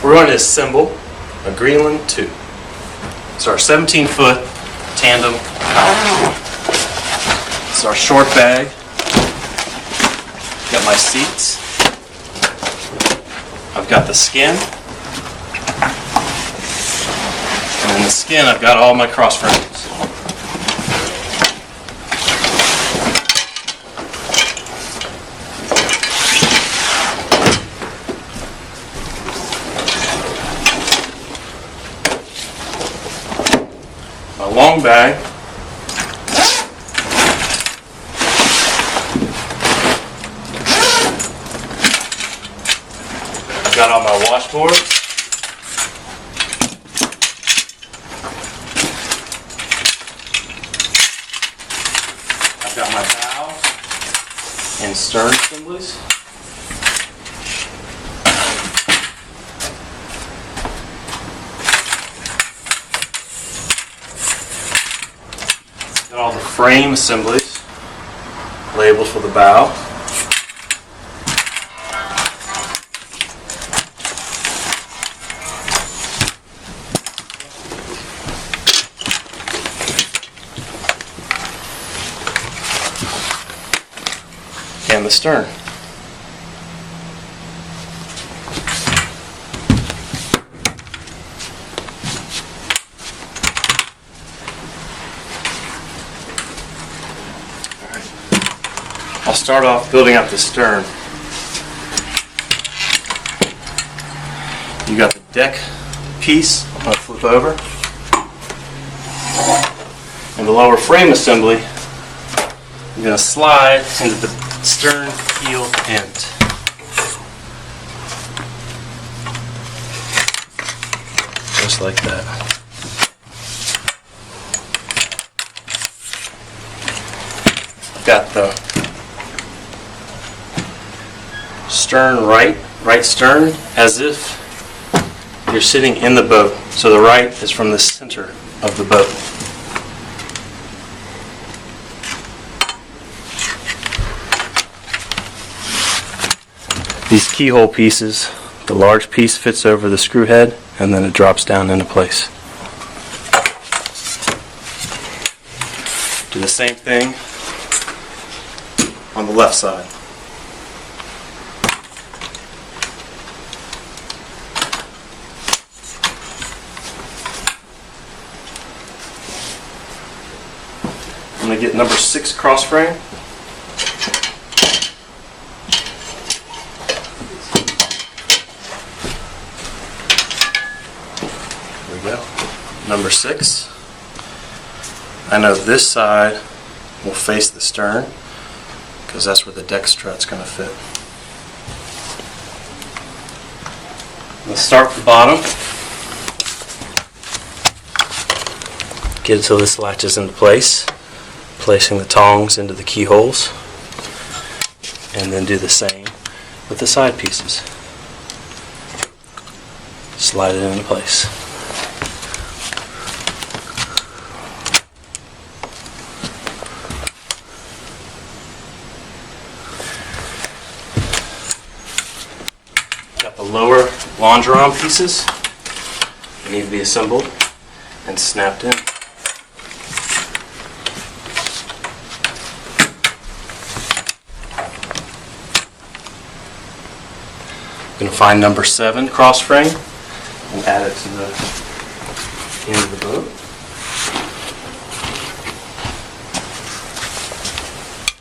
We're going to assemble a Greenland 2. It's our 17-foot tandem pallet. It's our short bag. Got my seats. I've got the skin. And in the skin I've got all my cross frames. My long bag. I've got all my washboards. I've got my bow and stern assemblies. Got all the frame assemblies labeled for the bow. And the stern. I'll start off building up the stern. You got the deck piece, I'm going to flip over. And the lower frame assembly, I'm going to slide into the stern heel end. Just like that. I've got the stern right stern as if you're sitting in the boat. So the right is from the center of the boat. These keyhole pieces, the large piece fits over the screw head and then it drops down into place. Do the same thing on the left side. I'm going to get number 6 cross frame. There we go. Number 6. I know this side will face the stern because that's where the deck strut's going to fit. Let's start from the bottom. Get it until this latches into place. Placing the tongs into the keyholes, and then do the same with the side pieces. Slide it into place. Got the lower longeron pieces. They need to be assembled and snapped in. I'm going to find number 7 cross frame and add it to the end of the boat.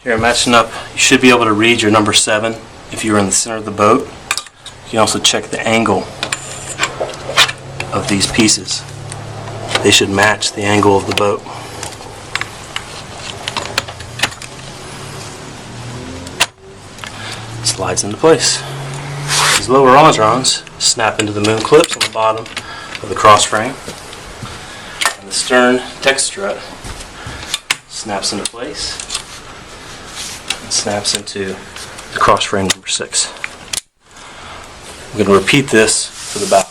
Here I'm matching up. You should be able to read your number 7 if you're in the center of the boat. You can also check the angle of these pieces. They should match the angle of the boat. Slides into place. These lower longerons snap into the moon clips on the bottom of the cross frame, and the stern deck strut snaps into place and snaps into the cross frame number 6. I'm going to repeat this for the bow.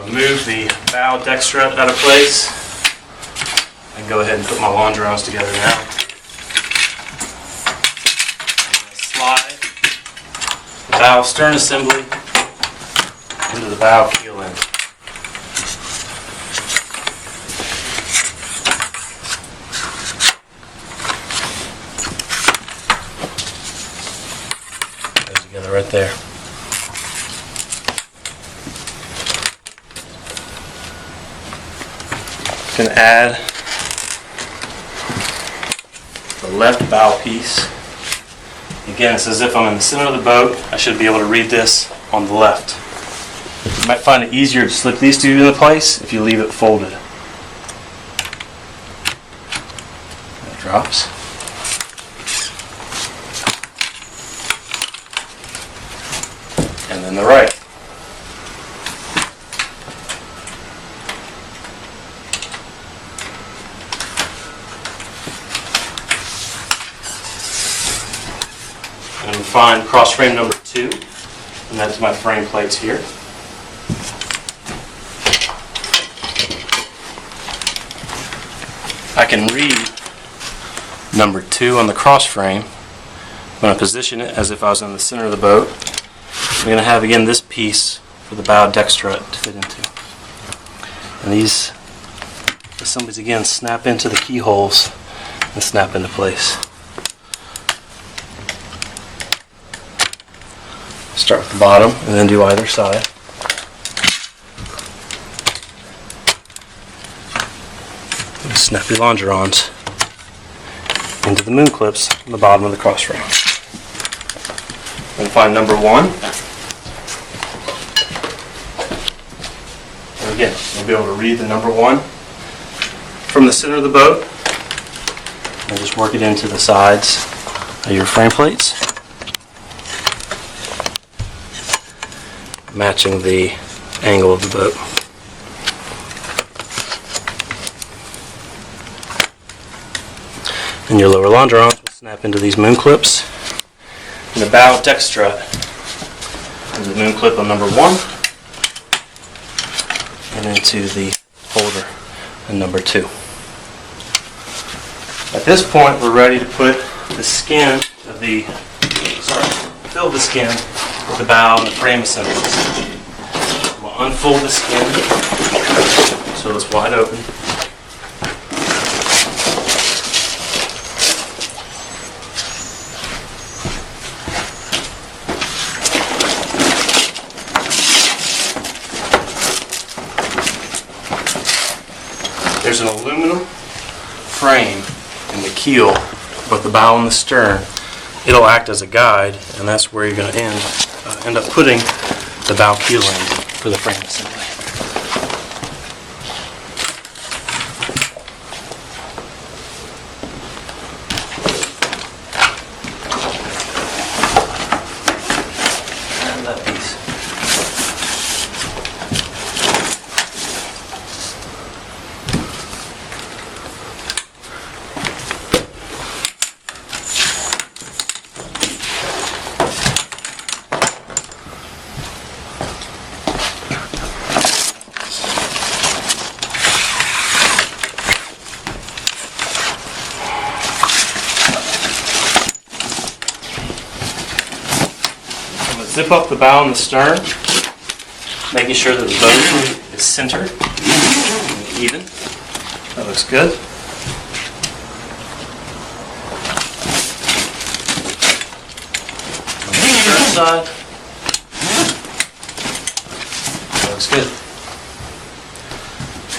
Remove the bow deck strut out of place. I can go ahead and put my longerons together now. Slide the bow stern assembly into the bow keel end. Goes together right there. Can add the left bow piece. Again, it's as if I'm in the center of the boat. I should be able to read this on the left. You might find it easier to slip these two into place if you leave it folded. That drops. And then the right. And find cross frame number 2, and that's my frame plates here. I can read number 2 on the cross frame. I'm going to position it as if I was in the center of the boat. I'm going to have again this piece for the bow deck strut to fit into. And these assemblies again snap into the keyholes and snap into place. Start with the bottom and then do either side. And snap your longerons into the moon clips on the bottom of the cross frame. And find number 1. And again, you'll be able to read the number 1 from the center of the boat and just work it into the sides of your frame plates, matching the angle of the boat. And your lower longerons will snap into these moon clips. And the bow deck strut is the moon clip on number 1 and into the holder on number 2. At this point, we're ready to put the skin of the, fill the skin with the bow and the frame assemblies. We'll unfold the skin so it's wide open. There's an aluminum frame in the keel, both the bow and the stern. It'll act as a guide, and that's where you're going to end up putting the bow keel end for the frame assembly. And that piece. Zip up the bow and the stern, making sure that the boat is centered and even. That looks good. On the stern side, that looks good.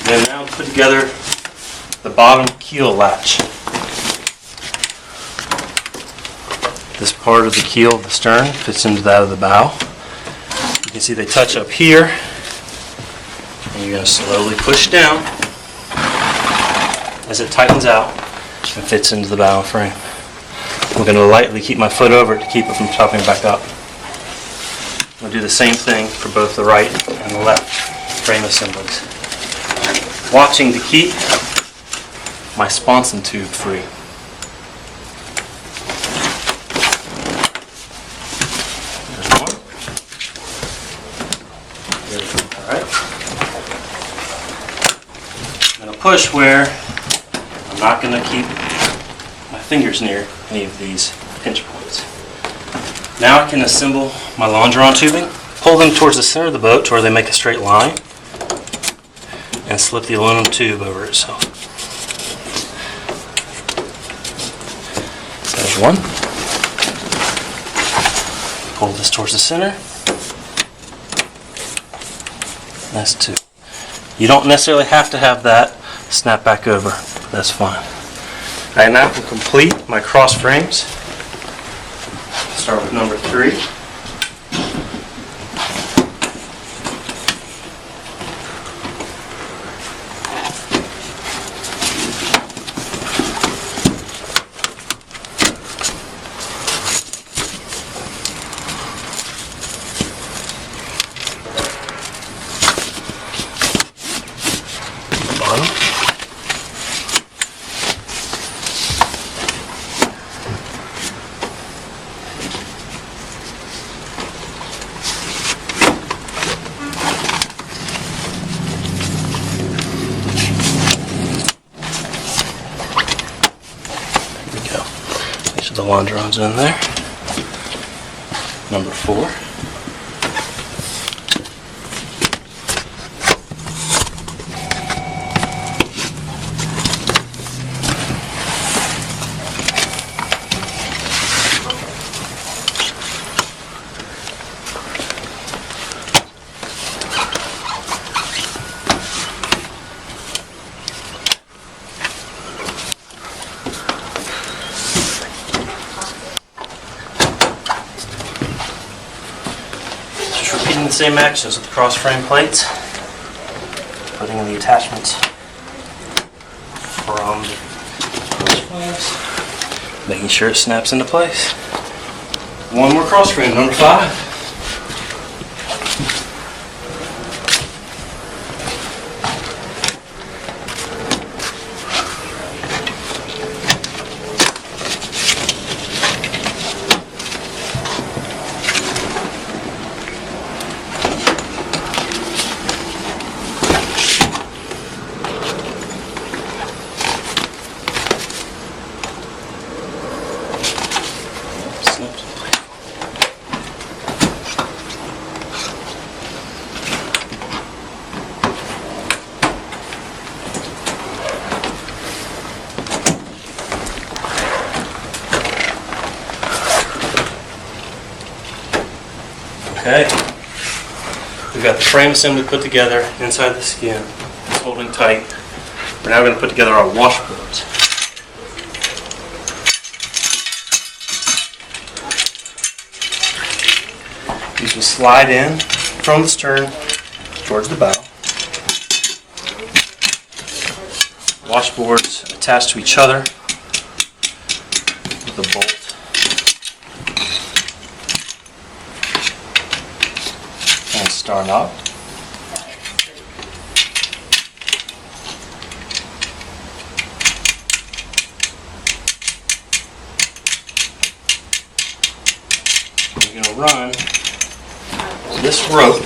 Then now put together the bottom keel latch. This part of the keel of the stern fits into that of the bow. You can see they touch up here, and you're going to slowly push down as it tightens out and fits into the bow frame. I'm going to lightly keep my foot over it to keep it from popping back up. I'm going to do the same thing for both the right and the left frame assemblies. Watching to keep my sponson tube free. Alright. I'm going to push where I'm not going to keep my fingers near any of these pinch points. Now I can assemble my longeron tubing, pull them towards the center of the boat to where they make a straight line, and slip the aluminum tube over itself. There's one. Pull this towards the center. That's two. You don't necessarily have to have that snap back over. That's fine. Alright, now I can complete my cross frames. Start with number 3. Bottom. The longerons in there. Number 4. Repeating the same actions with the cross frame plates, putting in the attachments from the cross frames, making sure it snaps into place. One more cross frame, number 5. Okay, we've got the frame assembly put together inside the skin. It's holding tight. We're now going to put together our washboards. These will slide in from the stern towards the bow. Washboards attached to each other with a bolt. And star knob. We're going to run this rope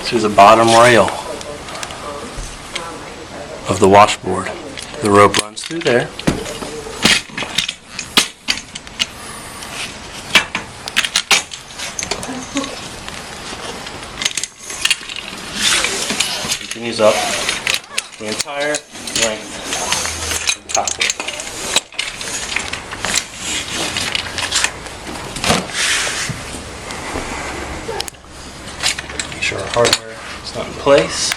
through the bottom rail of the washboard. The rope runs through there. Continues up the entire length of the cockpit. Make sure our hardware is not in place.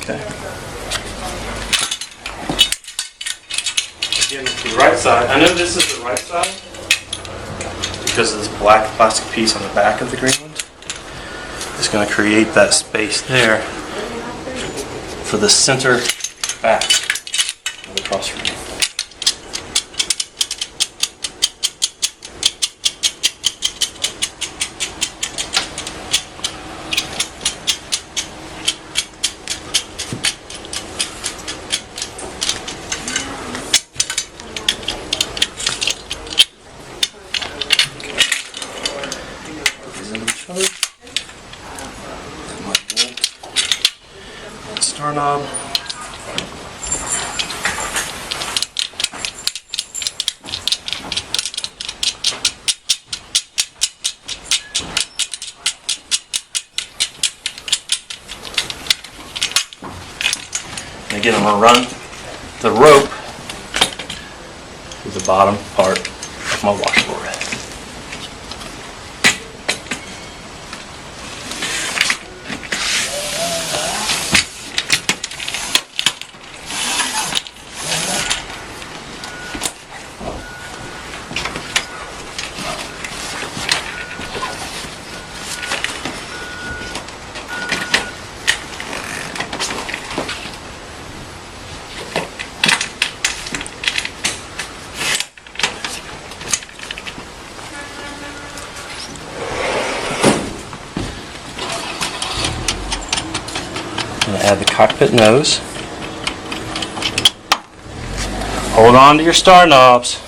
Okay. Again, the right side. I know this is the right side because of this black plastic piece on the back of the Greenland. It's going to create that space there for the center back of the cross frame. Put these into each other. star knob. And again, I'm going to run the rope through the bottom part of my washboard. I'm going to add the cockpit nose. Hold on to your star knobs.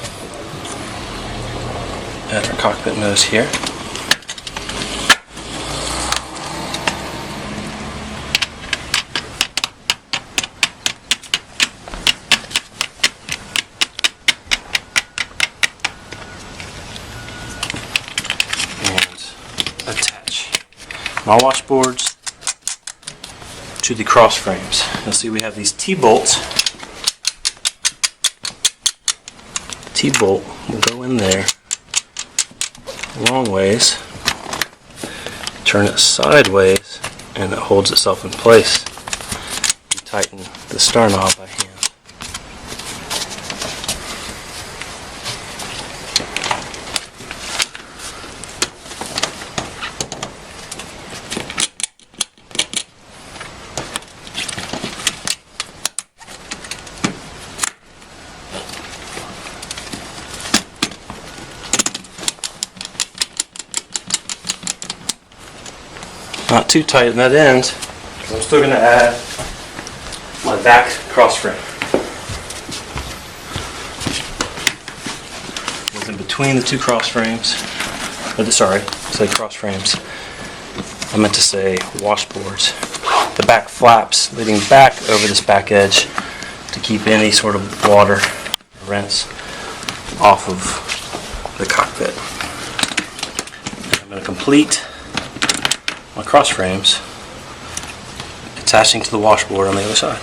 Add our cockpit nose here. And attach my washboards to the cross frames. You'll see we have these T-bolts. T-bolt will go in there a long ways, turn it sideways, and it holds itself in place. You tighten the star knob by hand. Not too tight in that end, so I'm still going to add my back cross frame. It's in between the two cross frames, sorry, I say cross frames. I meant to say washboards. The back flaps leading back over this back edge to keep any sort of water or rinse off of the cockpit. I'm going to complete my cross frames attaching to the washboard on the other side.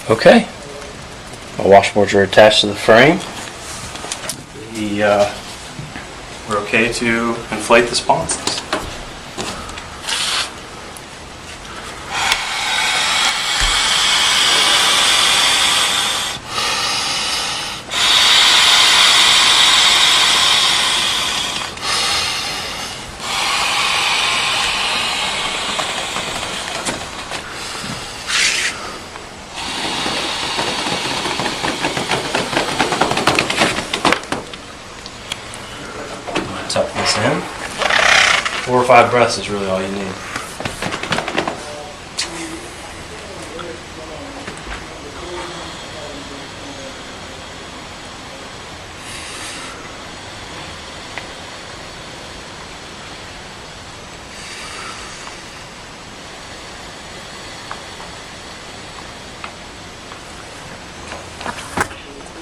Okay, my washboards are attached to the frame. We're okay to inflate the sponsons. Tuck this in. 4 or 5 breaths is really all you need.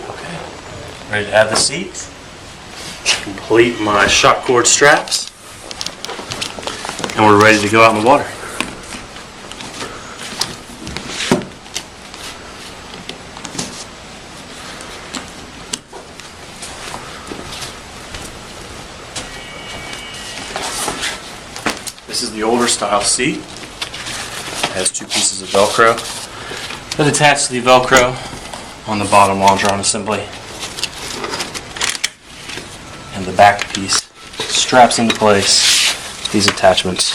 Okay. Ready to add the seats? Complete my shock cord straps. and we're ready to go out in the water. This is the older style seat. It has two pieces of Velcro that attach to the Velcro on the bottom longeron assembly. And the back piece straps into place these attachments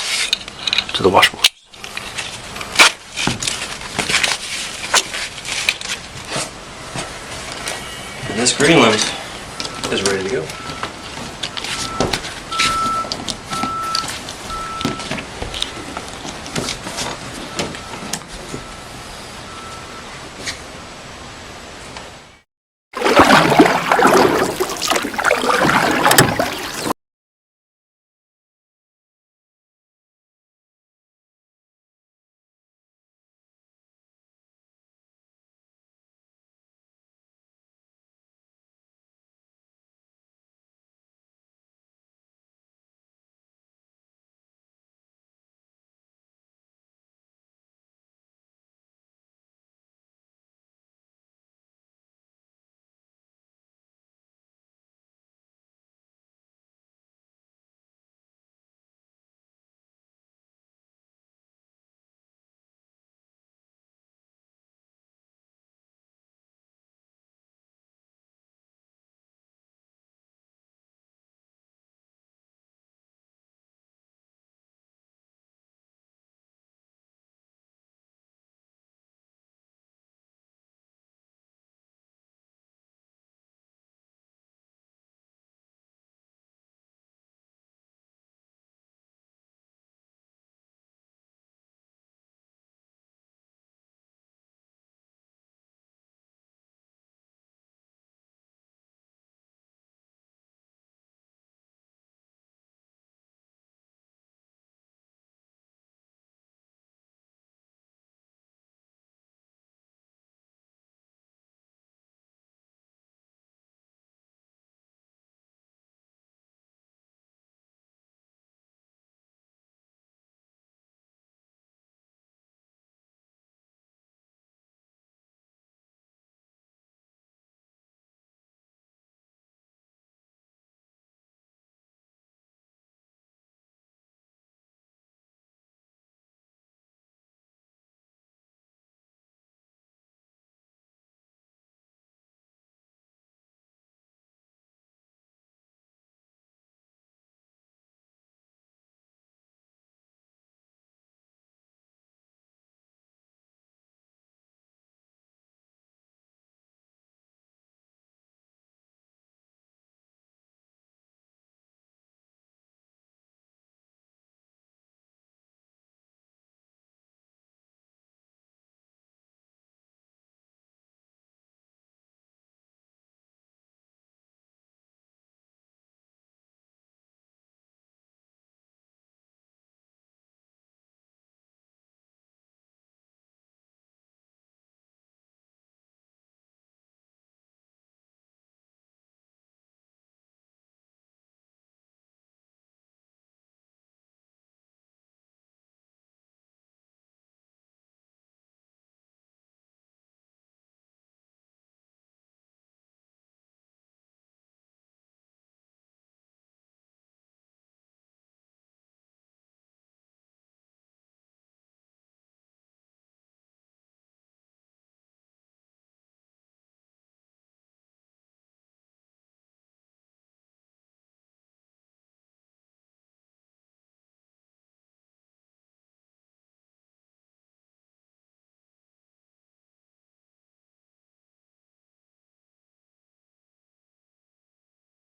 to the washboard. And this Greenland is ready to go.